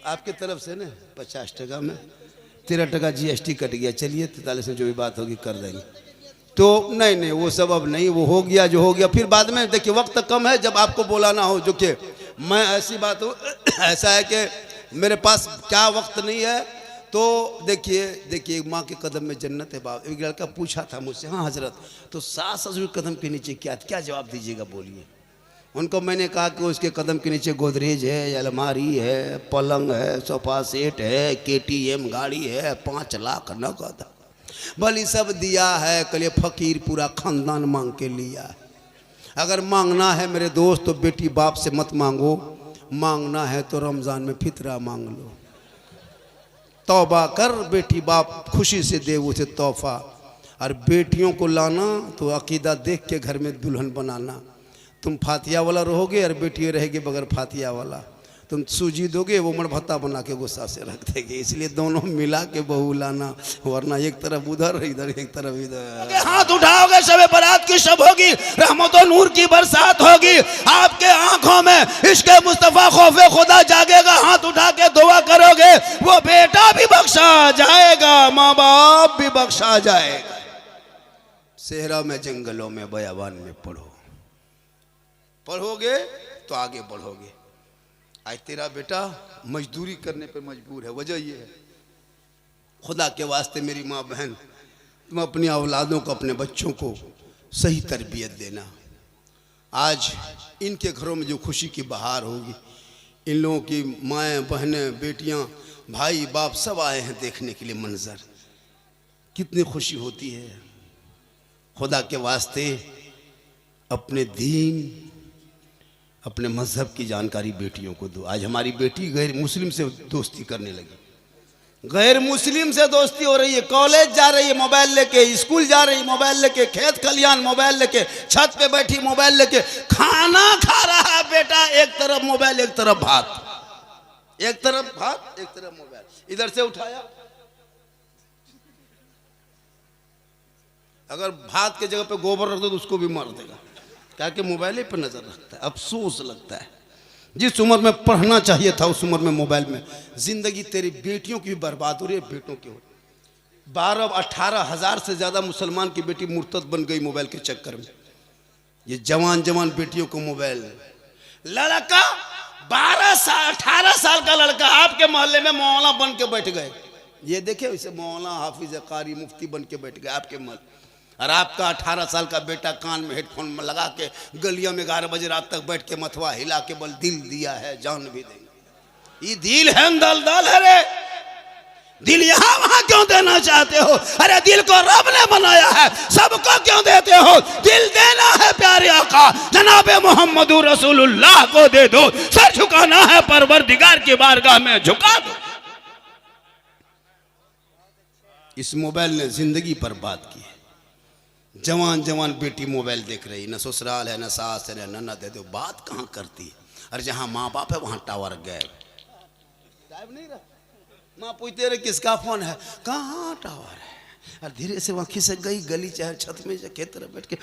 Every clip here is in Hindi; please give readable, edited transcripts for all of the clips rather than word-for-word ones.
आपके तरफ से ना 50 टका में 13 टका GST कट गया। चलिए 43 में जो भी बात होगी कर देंगे। तो नहीं वो सब अब नहीं, वो हो गया जो हो गया। फिर बाद में देखिए वक्त कम है, जब आपको बोलाना हो, जो कि मैं ऐसी बात हो ऐसा है कि मेरे पास क्या वक्त नहीं है। तो देखिए माँ के कदम में जन्नत है। बाप एक लड़का पूछा था मुझसे, हाँ हजरत तो सास ससुर कदम के नीचे क्या जवाब दीजिएगा बोलिए। उनको मैंने कहा कि उसके कदम के नीचे गोदरेज है, अलमारी है, पलंग है, सोफा सेट है, KTM गाड़ी है, 5 लाख नगद, भली सब दिया है। कल फकीर पूरा खानदान मांग के लिया। अगर मांगना है मेरे दोस्त तो बेटी बाप से मत मांगो, मांगना है तो रमज़ान में फितरा मांग लो। तौबा कर, बेटी बाप खुशी से दे उसे तोहफा। और बेटियों को लाना तो अकीदा देख के घर में दुल्हन बनाना। तुम फातिया वाला रहोगे और बेटी रहेगी बगैर फातिया वाला। तुम सूजी दोगे वो मरभत्ता बना के गुस्सा से रख देगी। इसलिए दोनों मिला के बहू लाना, वरना एक तरफ उधर इधर एक तरफ इधर। हाथ उठाओगे शब बारात की शब होगी, रहमत और नूर की बरसात होगी। आपके आंखों में इश्क़े मुस्तफ़ा खौफे खुदा जागेगा। हाथ उठा के दुआ करोगे, वो बेटा भी बख्शा जाएगा, माँ बाप भी बख्शा जाएगा। सेहरा में जंगलों में बयाबान में पढ़ोगे तो आगे बढ़ोगे। आज तेरा बेटा मजदूरी करने पर मजबूर है, वजह ये है। खुदा के वास्ते मेरी माँ बहन, तुम अपनी औलादों को, अपने बच्चों को सही तरबियत देना। आज इनके घरों में जो खुशी की बहार होगी, इन लोगों की माएँ बहनें बेटियाँ भाई बाप सब आए हैं देखने के लिए मंजर, कितनी खुशी होती है। खुदा के वास्ते अपने दीन अपने मज़हब की जानकारी बेटियों को दो। आज हमारी बेटी गैर मुस्लिम से दोस्ती करने लगी, गैर मुस्लिम से दोस्ती हो रही है। कॉलेज जा रही है मोबाइल लेके, स्कूल जा रही है मोबाइल लेके, खेत खलियान मोबाइल लेके, छत पे बैठी मोबाइल लेके, खाना खा रहा है बेटा, एक तरफ मोबाइल एक तरफ भात, एक तरफ भात एक तरफ मोबाइल। इधर से उठाया, अगर भात के जगह पे गोबर रख दो तो उसको भी मार देगा, क्या कि मोबाइल पर नजर रखता है। अफसोस लगता है, जिस उम्र में पढ़ना चाहिए था उस उम्र में मोबाइल में। जिंदगी तेरी बेटियों की भी बर्बाद हो रही है, बेटों की हो। 12-18 हज़ार से ज्यादा मुसलमान की बेटी मुर्तद बन गई मोबाइल के चक्कर में। ये जवान बेटियों को मोबाइल। लड़का 18 साल का लड़का आपके मोहल्ले में मौलाना बन के बैठ गए। ये देखे इसे मौलाना हाफिज कारी मुफ्ती बन के बैठ गए आपके मोहल्ले। और आपका 18 साल का बेटा कान में हेडफोन में लगा के गलियों में 11 बजे रात तक बैठ के मथवा हिला के बोल दिल दिया है जान भी देंगे। ये दिल है दल है रे, दिल यहाँ वहां क्यों देना चाहते हो? अरे दिल को रब ने बनाया है, सबको क्यों देते हो? दिल देना है प्यारे आका जनाबे मोहम्मदुर रसूलुल्लाह को दे दो। सर झुकाना है परवरदिगार की बारगाह में झुका दो। इस मोबाइल ने जिंदगी बर्बाद की है। जवान बेटी मोबाइल देख रही, न ससुराल है न सास है न ननद है, तो बात कहाँ करती है। और जहाँ माँ बाप है वहाँ टावर गायब नहीं रहा। माँ पूछते रहे किसका फोन है, कहाँ टावर है। और धीरे से वहाँ खिसक गई गली चाहे छत में खेत तरफ बैठ के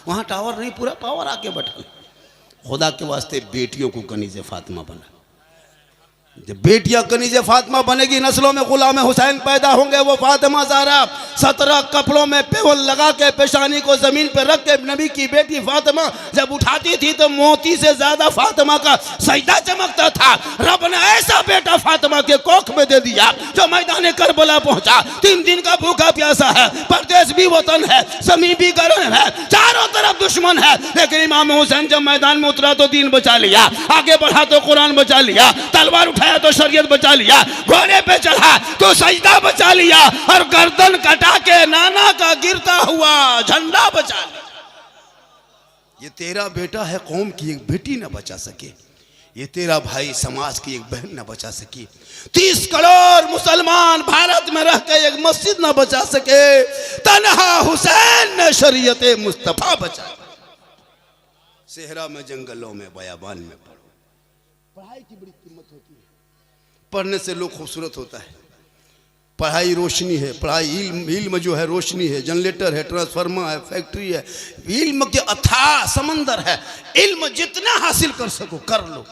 वहाँ टावर नहीं, पूरा पावर आके बैठा। खुदा के वास्ते बेटियों को कनीज़े फातिमा बना। जब बेटियां कनीज़े फातिमा बनेगी, नस्लों में गुलाम हुसैन पैदा होंगे। वो फातिमा ज़हरा 17 कपड़ों में पेवल लगा के पेशानी को जमीन पे रख के नबी की बेटी फातिमा जब उठाती थी तो मोती से ज्यादा फातिमा का सजदा चमकता था। रब ने ऐसा बेटा फातिमा के कोख में दे दिया जो मैदान करबला पहुंचा। 3 दिन का भूखा प्यासा है, परदेश भी वतन है, ज़मीन भी गर्म है, चारों तरफ दुश्मन है। लेकिन इमाम हुसैन जब मैदान में उतरा तो दीन बचा लिया, आगे बढ़ा तो कुरान बचा लिया, तलवार उठाया तो शरीयत बचा लिया, घोड़े पे चढ़ा तो सजदा बचा लिया, और गर्दन कटा के नाना का गिरता हुआ झंडा बचा लिया। ये तेरा बेटा है, कौम की एक बेटी न बचा सके। ये तेरा भाई समाज की एक बहन न बचा सकी। 30 करोड़ मुसलमान भारत में रह के एक मस्जिद न बचा सके। तन्हा हुसैन ने शरीयत मुस्तफा बचा। सेहरा में जंगलों में बयाबान में पढ़ो। पढ़ाई की बड़ी कीमत होती है। पढ़ने से लोग खूबसूरत होता है। पढ़ाई रोशनी है, पढ़ाई इल्म जो है रोशनी है, जनरेटर है, ट्रांसफार्मर है, फैक्ट्री है। इल्म के अथाह समंदर है। इल्म जितना हासिल कर सको कर लो।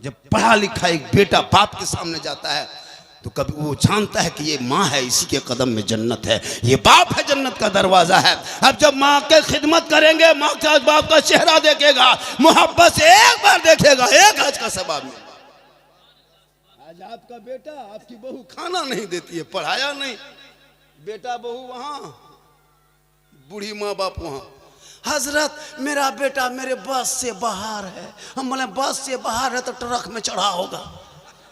जब पढ़ा लिखा एक बेटा बाप के सामने जाता है तो कभी वो जानता है कि ये माँ है, इसी के कदम में जन्नत है, ये बाप है, जन्नत का दरवाजा है। अब जब माँ के खिदमत करेंगे, माँ का बाप का चेहरा देखेगा, मोहब्बत से एक बार देखेगा, एक हज का सवाब मिलेगा। आज आपका बेटा आपकी बहू खाना नहीं देती है, पढ़ाया नहीं, बेटा बहू वहां, बूढ़ी माँ बाप वहां। हजरत मेरा बेटा मेरे बस से बाहर है। हम बोले बस से बाहर है तो ट्रक में चढ़ा होगा,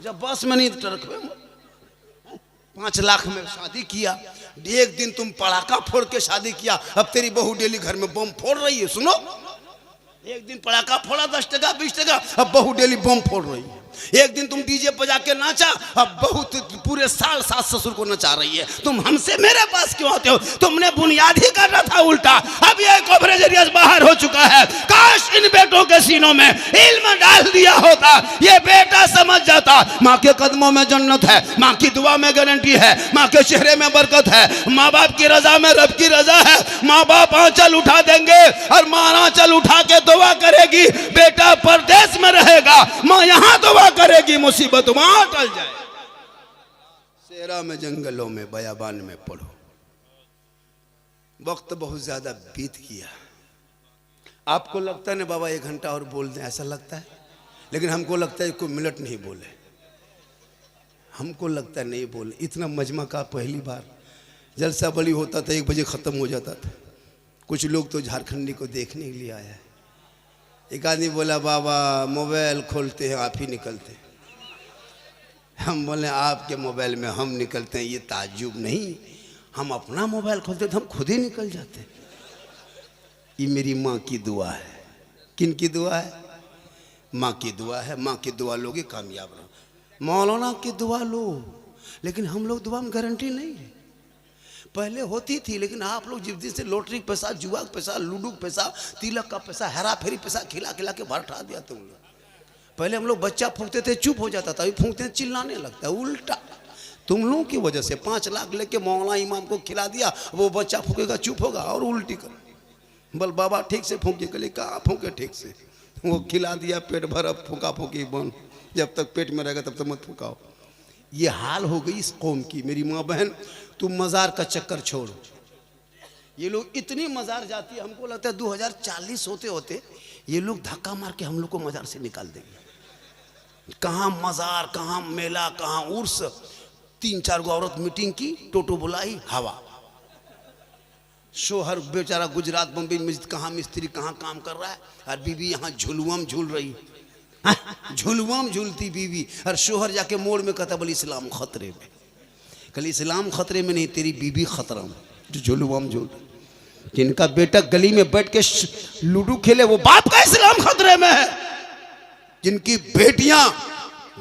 जब बस में नहीं तो ट्रक में। 5 लाख में शादी किया, एक दिन तुम पटाखा फोड़ के शादी किया, अब तेरी बहू डेली घर में बम फोड़ रही है। सुनो, एक दिन पटाखा फोड़ा 10 टका 20 टका, अब बहू डेली बम फोड़ रही है। एक दिन तुम डीजे बजा के नाचा, अब बहू पूरे साल सास ससुर को नचा रही है। तुम हमसे मेरे पास क्यों आते हो? तुमने बुनियाद ही करना था उल्टा। अब ये कवरेज एरिया बाहर हो चुका है। काश इन बेटों के सीनों में इल्म डाल दिया होता, ये बेटा समझ जाता माँ के कदमों में जन्नत है, माँ की दुआ में गारंटी है, माँ के चेहरे में बरकत है, माँ बाप की रजा में रब की रजा है। माँ बाप आंचल उठा देंगे और माँ आंचल उठा के दुआ करेगी, बेटा परदेश में रहेगा, माँ यहाँ दुआ करेगी, मुसीबत वहां टल जाए। सेरा में, जंगलों में, बयाबान में पढ़ो। वक्त बहुत ज्यादा बीत गया। आपको लगता है ना बाबा 1 घंटा और बोल दें, ऐसा लगता है, लेकिन हमको लगता है कोई मिनट नहीं बोले, हमको लगता है नहीं बोले। इतना मजमा का पहली बार जलसा बड़ी होता था 1 बजे खत्म हो जाता था। कुछ लोग तो झारखंडी को देखने के लिए आया है। एक आदमी बोला बाबा मोबाइल खोलते हैं आप ही निकलते हैं। हम बोले आपके मोबाइल में हम निकलते हैं ये ताज्जुब नहीं, हम अपना मोबाइल खोलते तो हम खुद ही निकल जाते हैं। ये मेरी माँ की दुआ है। किन की दुआ है? माँ की दुआ है। माँ की दुआ लोगे कामयाब रहो। मौलाना की दुआ लो, लेकिन हम लोग दुआ में गारंटी नहीं है। पहले होती थी, लेकिन आप लोग जिस दिन से लॉटरी का पैसा, जुआ का पैसा, लूडो का पैसा, तिलक का पैसा, हेरा फेरी पैसा खिला खिला के भरठा दिया तुम लोग। पहले हम लोग बच्चा फूंकते थे चुप हो जाता था, अभी फूंकते चिल्लाने लगता है। उल्टा तुम लोगों की वजह से 5 लाख लेके मौलाना इमाम को खिला दिया, वो बच्चा फूकेगा चुप होगा और उल्टी कर बोल बाबा ठीक से फूके, कले कहाँ फूके ठीक से, वो खिला दिया पेट भर, अब फूका फूकी बंद। जब तक पेट में रहेगा तब तक मत फूकाओ। ये हाल हो गई इस कौम की। मेरी माँ बहन तुम मज़ार का चक्कर छोड़ो। ये लोग इतनी मज़ार जाती है, हमको लगता है 2040 होते होते ये लोग धक्का मार के हम लोग को मज़ार से निकाल देंगे। कहाँ मज़ार, कहाँ मेला, कहाँ उर्स। 3-4 गो औरत मीटिंग की, टोटो बुलाई, हवा। शोहर बेचारा गुजरात बम्बई में कहाँ मिस्त्री कहाँ काम कर रहा है, और बीवी यहाँ झुलुआम झूल रही, झुलुआम झूलती बीवी, और शोहर जाके मोड़ में कहता बोली इस्लाम खतरे में। कल इस्लाम खतरे में नहीं, तेरी बीबी खतरा में, जो झुलुआम झूल। जिनका बेटा गली में बैठ के लूडो खेले वो बाप का इस्लाम खतरे में है। जिनकी बेटियां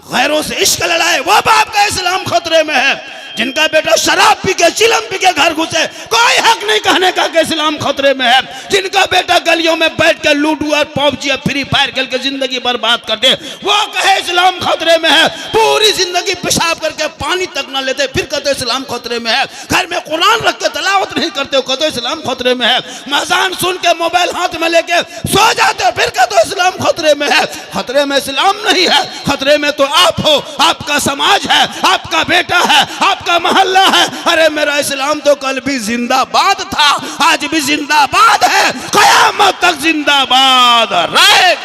गैरों से इश्क लड़ाए वो बाप का इस्लाम खतरे में है। जिनका बेटा शराब पी के चिलम पी के घर घुसे, कोई हक नहीं कहने का कि इस्लाम खतरे में है। जिनका बेटा गलियों में बैठ के लूडो और पबजी और फ्री फायर खेल के जिंदगी बर्बाद कर दे, वो कहे इस्लाम खतरे में है। पूरी जिंदगी पेशाब करके पानी तक ना लेते, फिर कहते इस्लाम खतरे में है। घर में कुरान रख के तलावत नहीं करते, कहते इस्लाम खतरे में है। मजान सुन के मोबाइल हाथ में लेके सो जाते, फिर कहते इस्लाम खतरे में है। खतरे में इस्लाम नहीं है, खतरे में तो आप हो, आपका समाज है, आपका बेटा है, आपका मोहल्ला है। अरे मेरा इस्लाम तो कल भी जिंदाबाद था, आज भी जिंदाबाद है, कयामत तक जिंदाबाद रहेगा।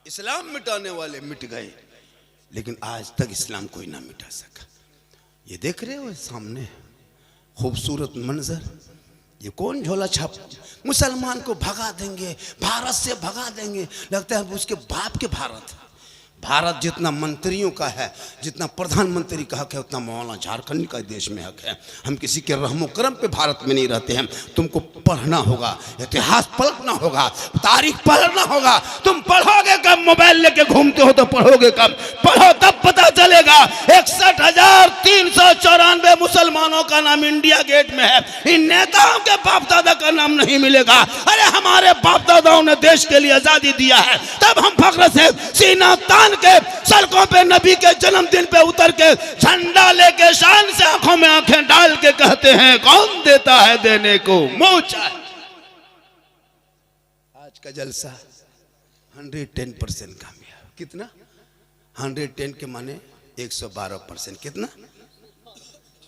इस्लाम मिटाने वाले मिट गए, लेकिन आज तक इस्लाम कोई ना मिटा सका। ये देख रहे हो सामने खूबसूरत मंजर, ये कौन झोला छाप मुसलमान को भगा देंगे, भारत से भगा देंगे। लगता है उसके बाप के भारत। भारत जितना मंत्रियों का है, जितना प्रधानमंत्री का हक है, उतना मौलाना झारखंड का देश में हक है। हम किसी के रहमो करम पे भारत में नहीं रहते हैं। तुमको पढ़ना होगा, इतिहास पलटना होगा, तारीख पढ़ना होगा। तुम पढ़ोगे कब? मोबाइल लेके घूमते हो तो पढ़ोगे कब? पढ़ो तब पता चलेगा। 61,394 मुसलमानों का नाम इंडिया गेट में है। इन नेताओं के बाप दादा का नाम नहीं मिलेगा। अरे हमारे बाप दादाओं ने देश के लिए आजादी दिया है, तब हम फख्र से सीना तान के सड़कों पे नबी के जन्मदिन पे उतर के झंडा लेके शान से आंखों में आंखें डाल के कहते हैं कौन देता है देने को मुंह चाहे। आज का जलसा 110% कामयाब। कितना 110 के माने 112%। कितना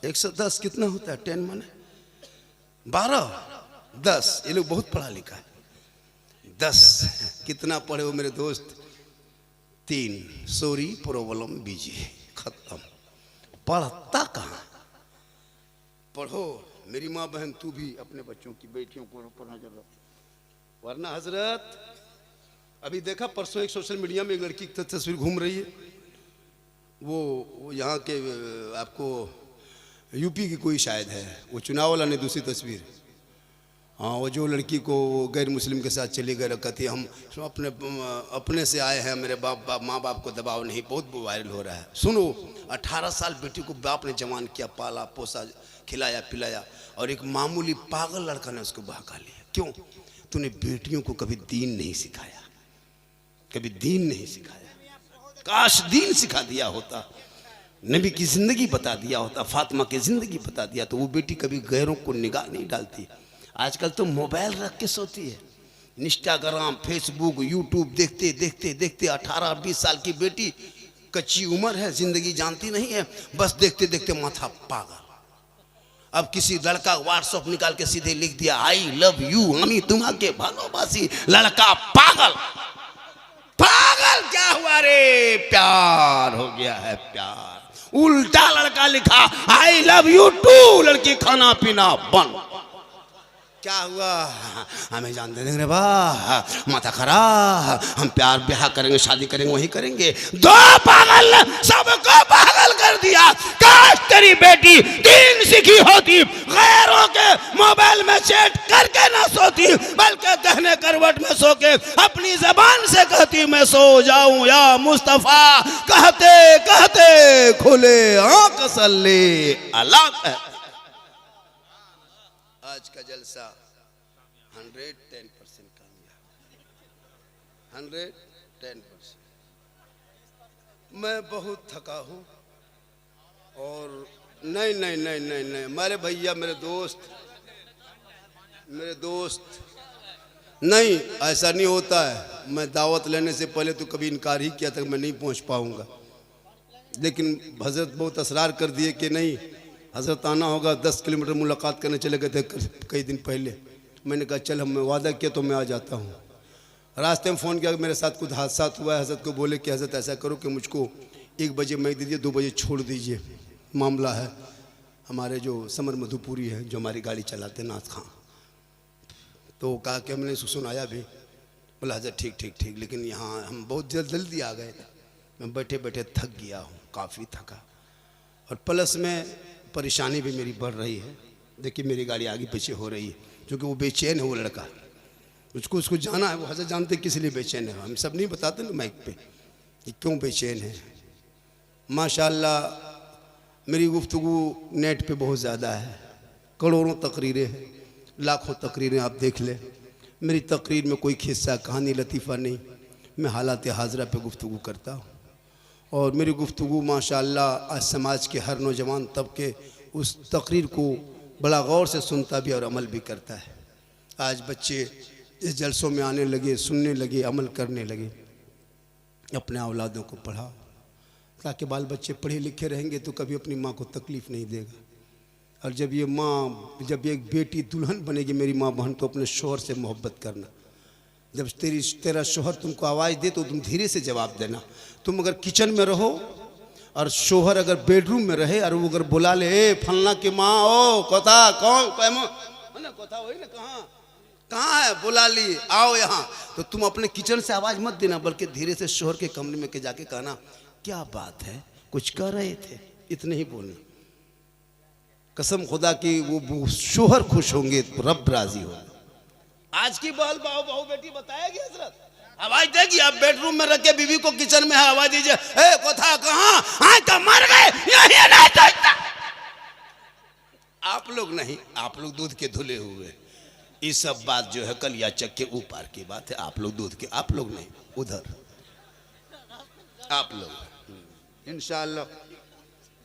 110 कितना होता है? 10 माने 12 10। ये लोग बहुत पढ़ा लिखा है। 10 कितना पढ़े हो मेरे दोस्त? 3 सॉरी प्रॉब्लम बीजी खत्म। पढ़ता कहाँ? पढ़ो मेरी माँ बहन, तू भी अपने बच्चों की बेटियों को पढ़ना जरूर, वरना हजरत अभी देखा परसों एक सोशल मीडिया में एक लड़की की तस्वीर घूम रही है। वो यहाँ के आपको यूपी की कोई शायद है, वो चुनाव वाला ने दूसरी तस्वीर। हाँ, वो जो लड़की को गैर मुस्लिम के साथ चली गई, कहती है हम अपने से आए हैं, मेरे माँ बाप को दबाव नहीं। बहुत वायरल हो रहा है। सुनो, 18 साल बेटी को बाप ने जवान किया, पाला पोसा, खिलाया पिलाया, और एक मामूली पागल लड़का ने उसको बहका लिया। क्यों? तूने बेटियों को कभी दीन नहीं सिखाया, कभी दीन नहीं सिखाया। काश दीन सिखा दिया होता, नबी की जिंदगी बता दिया होता, फातिमा की जिंदगी बता दिया, तो वो बेटी कभी गैरों को निगाह नहीं डालती। आजकल तो मोबाइल रख के सोती है, इंस्टाग्राम फेसबुक यूट्यूब देखते देखते देखते। 18-20 साल की बेटी, कच्ची उम्र है, जिंदगी जानती नहीं है, बस देखते देखते माथा पागल। अब किसी लड़का व्हाट्सएप निकाल के सीधे लिख दिया आई लव यू, हमी तुम्हारे भालोबासी, लड़का पागल। पागल क्या हुआ रे? प्यार हो गया है, प्यार। उल्टा लड़का लिखा आई लव यू टू, लड़की खाना पीना बंद। क्या हुआ? हमें जान दे देंगे वाह, माथा खराब, हम प्यार ब्याह करेंगे, शादी करेंगे, वही करेंगे। दो पागल ने सबको पागल कर दिया। काश तेरी बेटी दीन सीखी होती, गैरों के मोबाइल में चैट करके ना सोती, बल्कि दहने करवट में सो के अपनी जबान से कहती मैं सो जाऊं या मुस्तफा, कहते कहते खुले आंख सल्ले अल्लाह। आज का जलसा 110% कामयाब, 110%। मैं बहुत थका हूँ और नहीं नहीं नहीं नहीं नहीं मेरे भैया, मेरे दोस्त नहीं, ऐसा नहीं होता है। मैं दावत लेने से पहले तो कभी इनकार ही किया था कि मैं नहीं पहुँच पाऊँगा, लेकिन हजरत बहुत असरार कर दिए कि नहीं, हजरत आना होगा। 10 किलोमीटर मुलाकात करने चले गए थे कई दिन पहले। मैंने कहा चल, हमने वादा किया तो मैं आ जाता हूँ। रास्ते में फ़ोन किया कि मेरे साथ कुछ हादसा हुआ है। हजरत को बोले कि हजरत ऐसा करो कि मुझको 1 बजे मैं दीजिए, 2 बजे छोड़ दीजिए, मामला है। हमारे जो समर मधुपुरी है, जो हमारी गाड़ी चलाते नाथ खां, तो कहा कि हमने सुनाया भी। बोला हजरत ठीक ठीक ठीक, लेकिन यहाँ हम बहुत जल्दी आ गए। मैं बैठे बैठे थक गया हूँ, काफ़ी थका, और प्लस में परेशानी भी मेरी बढ़ रही है। देखिए मेरी गाड़ी आगे पीछे हो रही है, क्योंकि वो बेचैन है। वो लड़का, उसको जाना है, वो हजरत जानते किस लिए बेचैन है। हम सब नहीं बताते ना माइक पे कि क्यों बेचैन है। माशाल्लाह मेरी गुफ्तगू नेट पे बहुत ज़्यादा है, करोड़ों तकरीरें हैं, लाखों तकरीरें आप देख लें। मेरी तकरीर में कोई खिस्सा कहानी लतीफ़ा नहीं, मैं हालात हाजरा पे गुफ्तगू करता हूँ। और मेरी गुफ्तगू माशाअल्लाह आज समाज के हर नौजवान तबके उस तकरीर को बड़ा गौर से सुनता भी और अमल भी करता है। आज बच्चे इस जलसों में आने लगे, सुनने लगे, अमल करने लगे। अपने औलादों को पढ़ाओ, ताकि बाल बच्चे पढ़े लिखे रहेंगे तो कभी अपनी माँ को तकलीफ़ नहीं देगा। और जब एक बेटी दुल्हन बनेगी मेरी माँ बहन, तो अपने शौहर से मोहब्बत करना। जब तेरा शौहर तुमको आवाज़ दे तो तुम धीरे से जवाब देना। तुम अगर किचन में रहो और शौहर अगर बेडरूम में रहे और वो अगर बुला ले ए फलना की माँ ओ कोथा कौन कोथा वही ना, कहाँ है, बुला ली आओ यहाँ, तो तुम अपने किचन से आवाज़ मत देना, बल्कि धीरे से शौहर के कमरे में के जाके कहना क्या बात है, कुछ कर रहे थे, इतने ही बोलना। कसम खुदा की वो शौहर खुश होंगे तो रब राजी होगा। आज की बहू बेटी बताएगी हजरत, आवाज देगी। आप बेडरूम में रख के बीवी को किचन में है, आवाज दीजिए ए कोथा कहाँ, हाँ तो मर गए, यही नहीं तो आप लोग नहीं, आप लोग दूध के धुले हुए। ये सब बात जो है कलिया चक के ऊपर की बात है। आप लोग दूध के, आप लोग नहीं, उधर आप लोग। इंशाअल्लाह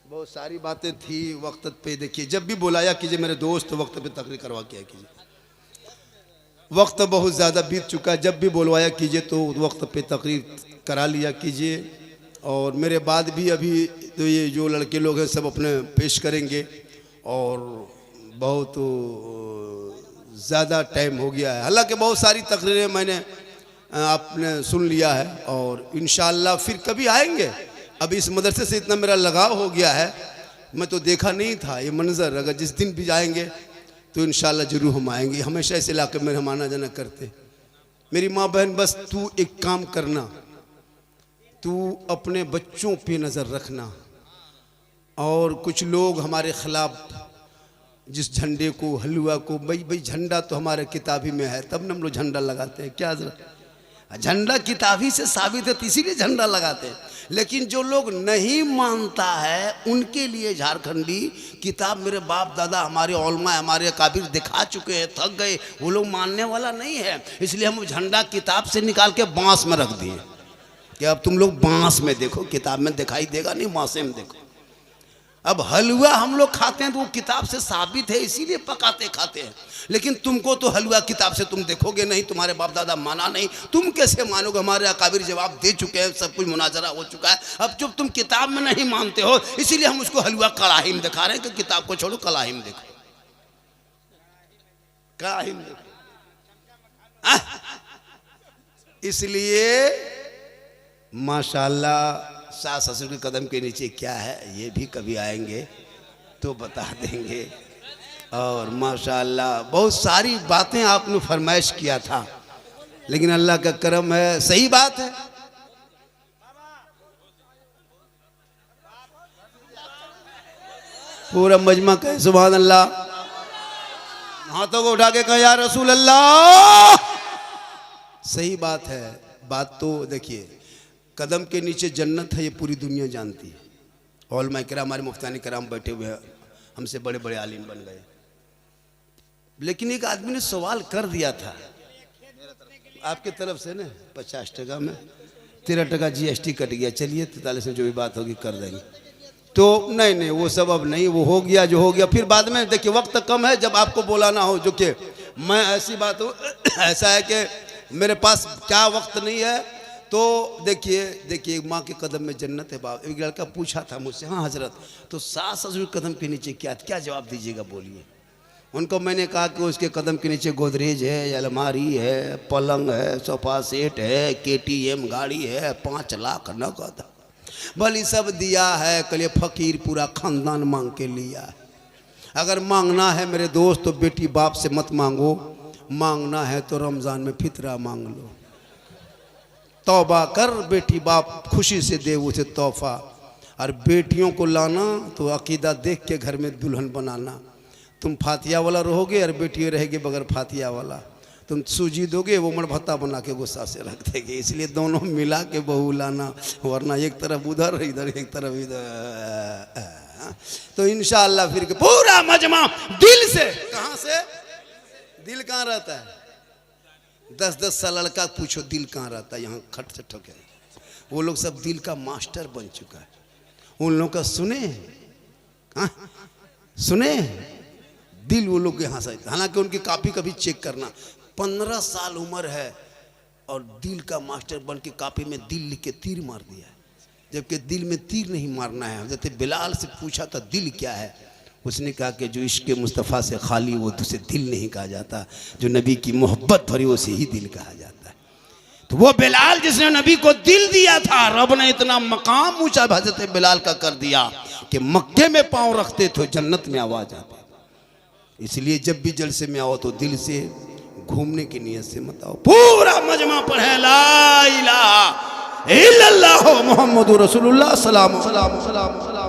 बहुत सारी बातें थी वक्त पे। देखिए जब भी बुलाया कीजिए मेरे दोस्त, वक्त पे तकरीर करवा के कीजिए। वक्त बहुत ज़्यादा बीत चुका है, जब भी बुलवाया कीजिए तो वक्त पे तकरीर करा लिया कीजिए। और मेरे बाद भी अभी तो ये जो लड़के लोग हैं सब अपने पेश करेंगे और बहुत ज़्यादा टाइम हो गया है। हालांकि बहुत सारी तकरीरें मैंने आपने सुन लिया है और इंशाअल्लाह फिर कभी आएंगे। अब इस मदरसे से इतना मेरा लगाव हो गया है, मैं तो देखा नहीं था ये मंज़र। अगर जिस दिन भी जाएंगे तो इंशाअल्लाह ज़रूर हम आएंगे। हमेशा इस इलाके में हम आना जाना करते। मेरी माँ बहन, बस तू एक काम करना, तू अपने बच्चों पे नज़र रखना। और कुछ लोग हमारे ख़िलाफ़ जिस झंडे को, हलवा को, भाई झंडा तो हमारे किताबी में है तब न हम लोग झंडा लगाते हैं। क्या झंडा किताबी से साबित है, इसीलिए झंडा लगाते हैं। लेकिन जो लोग नहीं मानता है उनके लिए झारखंडी किताब मेरे बाप दादा हमारे उलमा हमारे काबिर दिखा चुके हैं, थक गए, वो लोग मानने वाला नहीं है। इसलिए हम झंडा किताब से निकाल के बांस में रख दिए कि अब तुम लोग बांस में देखो, किताब में दिखाई देगा नहीं, बांसे में देखो। अब हलवा हम लोग खाते हैं तो वो किताब से साबित है, इसीलिए पकाते खाते हैं। लेकिन तुमको तो हलवा किताब से तुम देखोगे नहीं, तुम्हारे बाप दादा माना नहीं, तुम कैसे मानोगे? हमारे अकाबिर जवाब दे चुके हैं, सब कुछ मुनाजरा हो चुका है। अब जब तुम किताब में नहीं मानते हो इसीलिए हम उसको हलवा कड़ाही में दिखा रहे हैं कि किताब को छोड़ो, कड़ाही में देखो, कड़ाही में देखो। इसलिए माशाल्लाह सास ससुर के कदम के नीचे क्या है ये भी कभी आएंगे तो बता देंगे। और माशाल्लाह बहुत सारी बातें आपने फरमाइश किया था, लेकिन अल्लाह का करम है, सही बात है। पूरा मजमा कहे सुभान अल्लाह, हाथों को उठा के कहा या रसूल अल्लाह। सही बात है। बात तो देखिए, कदम के नीचे जन्नत है ये पूरी दुनिया जानती है। उलमा किराम हमारे मुफ्तानी किराम बैठे हुए हैं, हमसे बड़े बड़े आलिम बन गए। लेकिन एक आदमी ने सवाल कर दिया था आपके तरफ से ना, 50 टका में 13 टका GST कट गया, चलिए 43 में जो भी बात होगी कर देंगे। तो नहीं वो सब अब नहीं, वो हो गया जो हो गया। फिर बाद में देखिए वक्त कम है, जब आपको बोलाना हो, जो कि मैं ऐसी बात हो ऐसा है कि मेरे पास क्या वक्त नहीं है। तो देखिए माँ के कदम में जन्नत है। बाप एक लड़का पूछा था मुझसे, हाँ हजरत, तो सास ससुर कदम के नीचे क्या जवाब दीजिएगा बोलिए। उनको मैंने कहा कि उसके कदम के नीचे गोदरेज है, अलमारी है, पलंग है, सोफा सेट है, KTM गाड़ी है, 5 लाख नगद, भली सब दिया है। कल फकीर पूरा खानदान मांग के लिया। अगर मांगना है मेरे दोस्त तो बेटी बाप से मत मांगो, मांगना है तो रमज़ान में फितरा मांग लो। तौबा कर, बेटी बाप खुशी से दे उसे तोहफा। और बेटियों को लाना तो अकीदा देख के घर में दुल्हन बनाना। तुम फातिया वाला रहोगे और बेटी रहेगी बगैर फातिया वाला। तुम सूजी दोगे वो मरभत्ता बना के गुस्सा से रख देगी। इसलिए दोनों मिला के बहू लाना, वरना एक तरफ उधर इधर एक तरफ इधर। तो इंशाअल्लाह फिर पूरा मजमा दिल से, कहाँ से? दिल कहाँ रहता है? 10-10 साल लड़का पूछो दिल कहाँ रहता है, यहाँ खट से ठोके। वो लोग सब दिल का मास्टर बन चुका है। उन लोगों का सुने, हाँ सुने दिल वो लोग यहाँ से। हालांकि उनकी कापी कभी चेक करना, 15 साल उम्र है और दिल का मास्टर बन के कापी में दिल लिख के तीर मार दिया है, जबकि दिल में तीर नहीं मारना है। जैसे बिलाल से पूछा था दिल क्या है, उसने कहा कि जो इश्क मुस्तफ़ा से खाली वो उसे दिल नहीं कहा जाता, जो नबी की मोहब्बत भरी उसे ही दिल कहा जाता है। तो वो बिलाल जिसने नबी को दिल दिया था, रब ने इतना मकाम ऊंचा हज़रत बिलाल का कर दिया कि मक्के में पाँव रखते तो जन्नत में आवाज़ आती। इसलिए जब भी जलसे में आओ तो दिल से, घूमने की नीयत से मत आओ। पूरा मजमा पढ़े ला इलाहा इल्लल्लाह मुहम्मदुर रसूलुल्लाह सल्लल्लाहु अलैहि वसल्लम।